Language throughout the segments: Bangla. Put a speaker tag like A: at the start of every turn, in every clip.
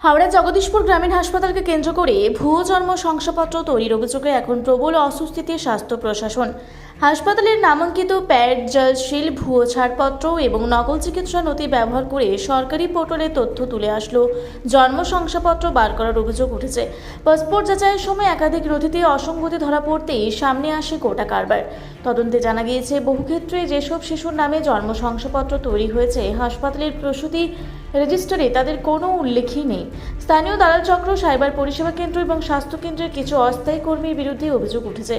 A: হাওড়া জগদীশপুর গ্রামীণ হাসপাতালকে কেন্দ্র করে ভুয়ো জন্ম শংসাপত্র তৈরির অভিযোগে এখন প্রবল অস্বস্তিতে স্বাস্থ্য প্রশাসন। হাসপাতালের নামাঙ্কিত প্যাড, জলশিল, ভুয়ো ছাড়পত্র এবং নকল চিকিৎসা নথি ব্যবহার করে সরকারি পোর্টালে তথ্য তুলে আসলো জন্ম শংসাপত্র বার করার অভিযোগ উঠেছে। পাসপোর্ট যাচাইয়ের সময় একাধিক নথিতে অসঙ্গতি ধরা পড়তেই সামনে আসে গোটা কারবার। তদন্তে জানা গিয়েছে, বহু ক্ষেত্রে যেসব শিশুর নামে জন্ম শংসাপত্র তৈরি হয়েছে, হাসপাতালের প্রসূতি রেজিস্টারে তাদের কোনো উল্লেখই নেই। স্থানীয় দালাল চক্র, সাইবার পরিষেবা কেন্দ্র এবং স্বাস্থ্য কেন্দ্রের কিছু অস্থায়ী কর্মীর বিরুদ্ধে অভিযোগ উঠেছে।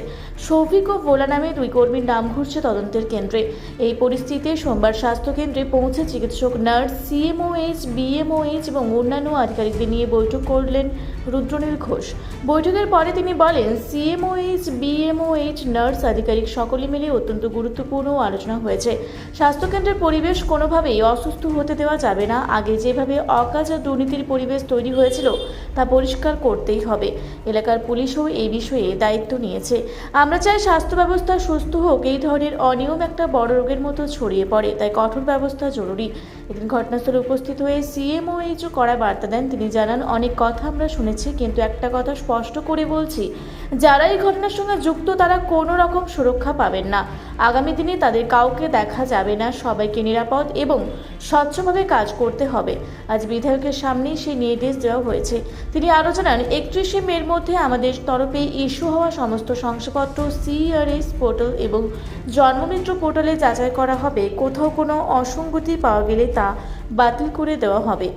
A: সৌভিক ও ভোলা নামে দুই কর্মীর নাম ঘুরছে তদন্তের কেন্দ্রে। এই পরিস্থিতিতে সোমবার স্বাস্থ্য কেন্দ্রে পৌঁছে চিকিৎসক, নার্স, সিএমওএইচ, বিএমওএইচ এবং অন্যান্য আধিকারিকদের নিয়ে বৈঠক করলেন রুদ্রনীল ঘোষ। বৈঠকের পরে তিনি বলেন, সিএমওএইচ, বিএমওএইচ, নার্স, আধিকারিক সকলে মিলে অত্যন্ত গুরুত্বপূর্ণ আলোচনা হয়েছে। স্বাস্থ্যকেন্দ্রের পরিবেশ কোনোভাবেই অসুস্থ হতে দেওয়া যাবে না। আগে যেভাবে অকাজ আর দুর্নীতির পরিবেশ তৈরি হয়েছিল তা পরিষ্কার করতেই হবে। এলাকার পুলিশও এই বিষয়ে দায়িত্ব নিয়েছে। আমরা চাই স্বাস্থ্য ব্যবস্থা সুস্থ হোক। এই ধরনের অনিয়ম একটা বড় রোগের মতো ছড়িয়ে পড়ে, তাই কঠোর ব্যবস্থা জরুরি। এদিন ঘটনাস্থলে উপস্থিত হয়ে সিএমওএইচও কড়া বার্তা দেন। তিনি জানান, অনেক কথা আমরা শুনেছি, কিন্তু একটা কথা স্পষ্ট করে বলছি, যারা এই ঘটনার সঙ্গে যুক্ত তারা কোনো রকম সুরক্ষা পাবেন না। আগামী দিনে তাদের কাউকে দেখা যাবে না। সবাইকে নিরাপদ এবং স্বচ্ছভাবে কাজ করতে হবে। আজ বিধায়কের সামনেই সেই নির্দেশ দেওয়া হয়েছে। তিনি আরও জানান, 31শে মের মধ্যে আমাদের তরফে ইস্যু হওয়া সমস্ত শংসাপত্র সিআরএস পোর্টাল এবং জন্মমিত্র পোর্টালে যাচাই করা হবে। কোথাও কোনো অসঙ্গতি পাওয়া গেলে তা বাতিল করে দেওয়া হবে।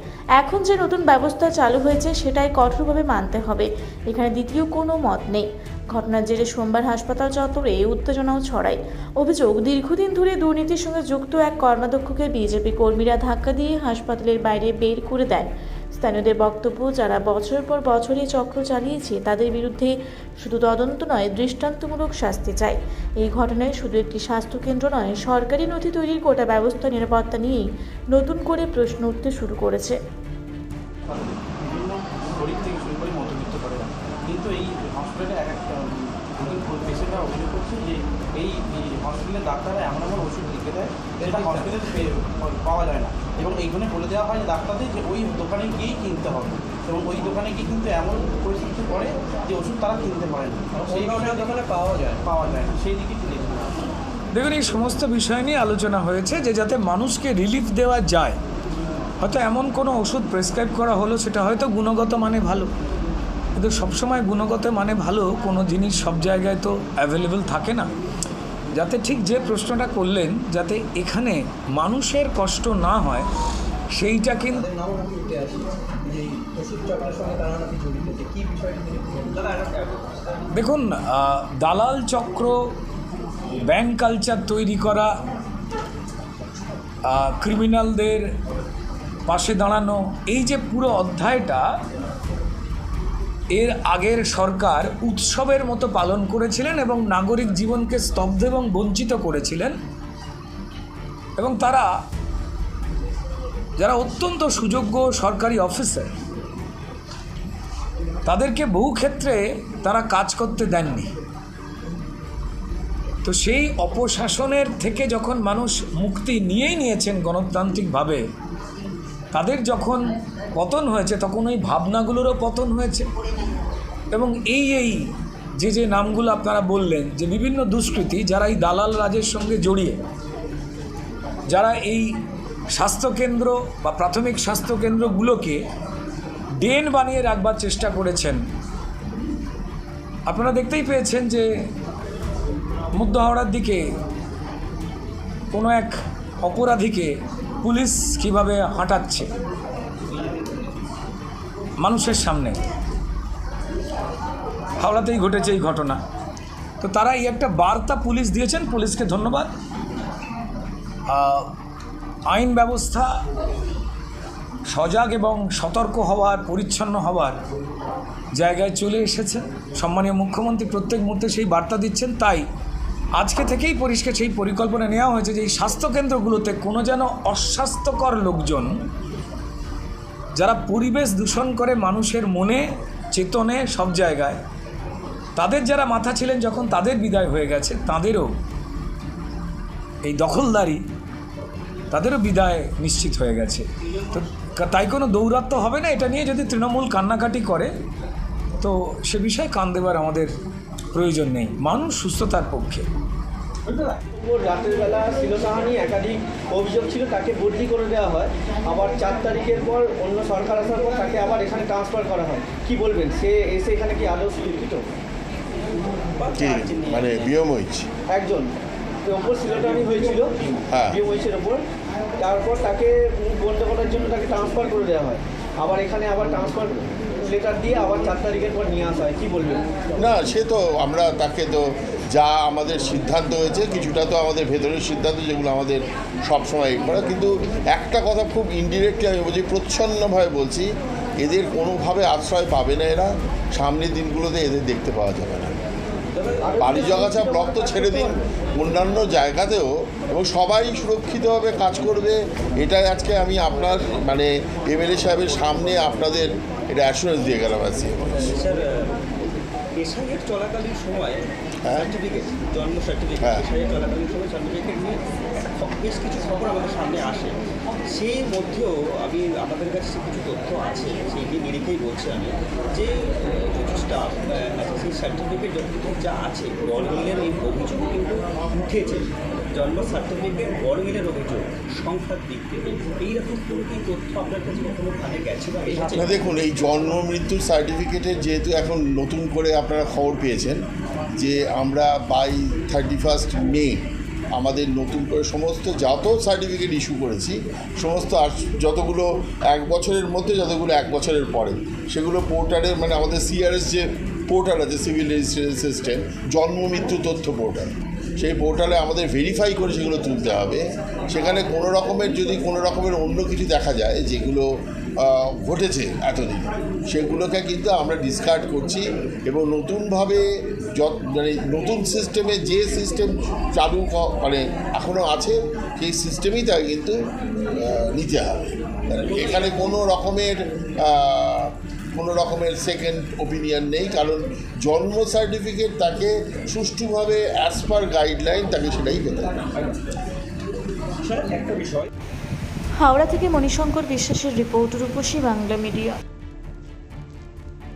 A: এখন যে নতুন ব্যবস্থা চালু হয়েছে সেটাই কঠোরভাবে মানতে হবে। এখানে দ্বিতীয় কোনো মত নেই। ঘটনার জেরে সোমবার হাসপাতাল চত্বরে উত্তেজনাও ছড়ায়। অভিযোগ, দীর্ঘদিন ধরে দুর্নীতির সঙ্গে যুক্ত এক কর্মাধ্যক্ষকে বিজেপি কর্মীরা ধাক্কা দিয়ে হাসপাতালের বাইরে বের করে দেন। স্থানীয়দের বক্তব্য, যারা বছরের পর বছর এই চক্র চালিয়েছে তাদের বিরুদ্ধে শুধু তদন্ত নয়, দৃষ্টান্তমূলক শাস্তি চাই। এই ঘটনায় শুধু একটি স্বাস্থ্যকেন্দ্র নয়, সরকারি নথি তৈরির গোটা ব্যবস্থা নিরাপত্তা নিয়েই নতুন করে প্রশ্ন উঠতে শুরু করেছে।
B: বিভিন্ন গরিব থেকে শুরু করে মধ্যবিত্ত করে না, কিন্তু এই হসপিটালে এক একটা পেশেন্টরা অভিযোগ করছে যে এই হসপিটালের ডাক্তাররা এমন এমন ওষুধ লিখে দেয় যেটা হসপিটালে পাওয়া যায় না, এবং এইখানে বলে দেওয়া হয় ডাক্তারদের যে ওই দোকানে গিয়েই কিনতে হবে, এবং ওই দোকানে গিয়ে কিন্তু এমন পরিস্থিতি পড়ে যে ওষুধ তারা কিনতে পারে না, সেই দোকানে পাওয়া যায় না, সেই দিকে তুলে।
C: দেখুন, এই সমস্ত বিষয় নিয়ে আলোচনা হয়েছে যে যাতে মানুষকে রিলিফ দেওয়া যায়। হয়তো এমন কোনো ওষুধ প্রেসক্রাইব করা হলো, সেটা হয়তো গুণগত মানে ভালো, কিন্তু সবসময় গুণগত মানে ভালো কোনো জিনিস সব জায়গায় তো অ্যাভেলেবল থাকে না। যাতে ঠিক যে প্রশ্নটা করলেন, যাতে এখানে মানুষের কষ্ট না হয় সেইটা কিন্তু। দেখুন, দালাল চক্র, ব্যাংক কালচার তৈরি করা, ক্রিমিনালদের পাশে দাঁড়ানো, এই যে পুরো অধ্যায়টা এর আগের সরকার উৎসবের মতো পালন করেছিলেন এবং নাগরিক জীবনকে স্তব্ধ এবং বঞ্চিত করেছিলেন। এবং তারা, যারা অত্যন্ত সুযোগ্য সরকারি অফিসার, তাদেরকে বহু ক্ষেত্রে তারা কাজ করতে দেননি। তো সেই অপশাসনের থেকে যখন মানুষ মুক্তি নিয়েই নিয়েছেন গণতান্ত্রিকভাবে, তাদের যখন পতন হয়েছে তখন ওই ভাবনাগুলোরও পতন হয়েছে। এবং এই যে নামগুলো আপনারা বললেন, যে বিভিন্ন দুষ্কৃতী যারা এই দালাল রাজের সঙ্গে জড়িয়ে, যারা এই স্বাস্থ্যকেন্দ্র বা প্রাথমিক স্বাস্থ্যকেন্দ্রগুলোকে ডেন বানিয়ে রাখবার চেষ্টা করেছেন। আপনারা দেখতেই পেয়েছেন যে মধ্য হাওড়ার দিকে কোনো এক অপরাধীকে পুলিশ কীভাবে হাঁটাচ্ছে মানুষের সামনে। হাওড়াতেই ঘটেছে এই ঘটনা। তো তারা এই একটা বার্তা পুলিশ দিয়েছেন, পুলিশকে ধন্যবাদ। আইন ব্যবস্থা সজাগ এবং সতর্ক হওয়ার, পরিচ্ছন্ন হওয়ার জায়গায় চলে এসেছে। সম্মানীয় মুখ্যমন্ত্রী প্রত্যেক মুহূর্তে সেই বার্তা দিচ্ছেন। তাই আজকে থেকেই পরিষ্কার সেই পরিকল্পনা নেওয়া হয়েছে যে এই স্বাস্থ্যকেন্দ্রগুলোতে কোনো যেন অস্বাস্থ্যকর লোকজন, যারা পরিবেশ দূষণ করে মানুষের মনে, চেতনে, সব জায়গায়, তাদের যারা মাথা ছিলেন যখন তাদের বিদায় হয়ে গেছে, তাদেরও এই দখলদারি, তাদেরও বিদায় নিশ্চিত হয়ে গেছে। তো তাই কোনো দৌরাত্ম্য হবে না। এটা নিয়ে যদি তৃণমূল কান্নাকাটি করে তো সে বিষয়ে কান দেবার আমাদের প্রয়োজন নেই, মানুষ সুস্থতার পক্ষে।
D: ওর রাতের বেলা শিলতাহানি একাধিক অভিযোগ ছিল, তাকে বদলি করে দেওয়া হয়। আবার 4 তারিখের পর অন্য সরকার আসার পর তাকে আবার এখানে ট্রান্সফার করা হয়। কি বলবেন, সে এসে এখানে কি আদৌ সুরক্ষিত?
E: কি মানে বিয়মইচ
D: একজন ওপর শিলতাহানি হয়েছিল,
E: হ্যাঁ।
D: বিএমওইচের ওপর, তারপর তাকে বন্ধ করার জন্য তাকে ট্রান্সফার করে দেওয়া হয়। আবার এখানে আবার ট্রান্সফার লেটার দিয়ে আবার 4 তারিখের পর নিয়ে আসা হয়। কি বলবেন?
E: না, সে তো আমরা তাকে তো যা আমাদের সিদ্ধান্ত হয়েছে কিছুটা তো আমাদের ভেতরের সিদ্ধান্ত, যেগুলো আমাদের সবসময় করা। কিন্তু একটা কথা খুব ইনডিরেক্টলি আমি বলছি, প্রচ্ছন্নভাবে বলছি, এদের কোনোভাবে আশ্রয় পাবে না এরা। সামনের দিনগুলোতে এদের দেখতে পাওয়া যাবে না। বাড়িজগাছা ব্লক তো ছেড়ে দিন, অন্যান্য জায়গাতেও এবং সবাই সুরক্ষিতভাবে কাজ করবে, এটাই আজকে আমি আপনার মানে এমএলএ সাহেবের সামনে আপনাদের এটা অ্যাসুরেন্স দিয়ে গেলাম। আজকে
F: স্যার, এসআইয়ের চলাকালীন সময়
E: হ্যাঁ।
F: সার্টিফিকেট, জন্ম সার্টিফিকেট,
E: হ্যাঁ।
F: এসআইয়ের চলাকালীন সময় সার্টিফিকেট নিয়ে বেশ কিছু খবর আমাদের সামনে আসে। সেই মধ্যেও আমাদের কাছে কিছু তথ্য আছে, সেই নিরিখেই বলছি আমি, যে কিছু স্টাফ সেই সার্টিফিকেট যতটুকু যা আছে গড়মিলের এই অভিযোগ কিন্তু উঠেছে। জন্ম সার্টিফিকেট গড়মিলের অভিযোগ সংখ্যার দিক থেকে এইরকম কোনো কি তথ্য আপনার কাছে কখনো ভালো গেছে বা এসেছে?
E: না, দেখুন, এই জন্ম মৃত্যুর সার্টিফিকেটের যেহেতু এখন নতুন করে আপনারা খবর পেয়েছেন যে আমরা বাই 31 মে আমাদের নতুন করে সমস্ত যত সার্টিফিকেট ইস্যু করেছি, সমস্ত যতগুলো 1 বছরের মধ্যে, যতগুলো 1 বছরের পরে, সেগুলো পোর্টালের মানে আমাদের সিআরএস যে পোর্টাল আছে, সিভিল রেজিস্ট্রেশন সিস্টেম, জন্ম মৃত্যু তথ্য পোর্টাল, সেই পোর্টালে আমাদের ভেরিফাই করে সেগুলো তুলতে হবে। সেখানে কোনো রকমের অন্য কিছু দেখা যায় যেগুলো ঘটেছে এতদিন, সেগুলোকে কিন্তু আমরা ডিসকার্ড করছি এবং নতুনভাবে মানে নতুন সিস্টেমে যে সিস্টেম চালু মানে এখনও আছে সেই সিস্টেমেই তাকে কিন্তু নিতে হবে। এখানে কোনো রকমের সেকেন্ড ওপিনিয়ন নেই, কারণ জন্ম সার্টিফিকেট তাকে সুষ্ঠুভাবে অ্যাজ পার গাইডলাইন তাকে সেটাই পেতে হবে।
F: স্যার, একটা বিষয়,
A: হাওড়া থেকে মণিশঙ্কর বিশ্বাসের রিপোর্ট, রূপসী বাংলা মিডিয়া।